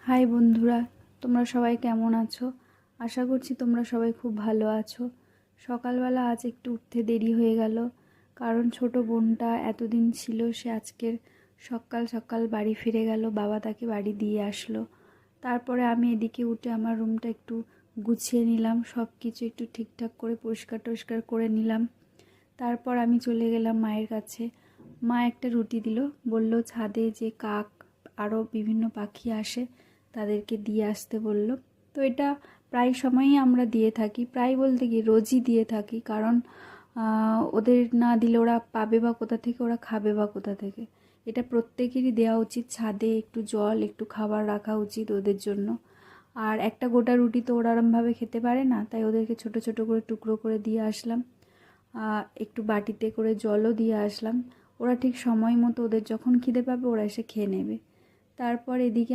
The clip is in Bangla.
হাই বন্ধুরা, তোমরা সবাই কেমন আছো? আশা করছি তোমরা সবাই খুব ভালো আছো। সকালবেলা আজ একটু উঠতে দেরি হয়ে গেল, কারণ ছোট বোনটা এতদিন ছিল, সে আজকের সকাল সকাল বাড়ি ফিরে গেল, বাবা তাকে বাড়ি দিয়ে আসলো। তারপরে আমি এদিকে উঠে আমার রুমটা একটু গুছিয়ে নিলাম, সব কিছু একটু ঠিকঠাক করে পরিষ্কার টরিষ্কার করে নিলাম। তারপর আমি চলে গেলাম মায়ের কাছে। মা একটা রুটি দিল, বলল ছাদে যে কাক আরও বিভিন্ন পাখি আসে তাদেরকে দিয়ে আসতে বলল। তো এটা প্রায় সময়ই আমরা দিয়ে থাকি, প্রায় বলতে কি রোজই দিয়ে থাকি, কারণ ওদের না দিলে ওরা পাবে বা কোথা থেকে, ওরা খাবে বা কোথা থেকে। এটা প্রত্যেকেরই দেওয়া উচিত, ছাদে একটু জল একটু খাবার রাখা উচিত ওদের জন্য। আর একটা গোটা রুটি তো ওরা আরামভাবে খেতে পারে না, তাই ওদেরকে ছোট ছোট করে টুকরো করে দিয়ে আসলাম। একটু বাটিতে করে জলও দিয়ে আসলাম। ওরা ঠিক সময় মতো ওদের যখন খিদে পাবে ওরা এসে খেয়ে নেবে। তারপর এদিকে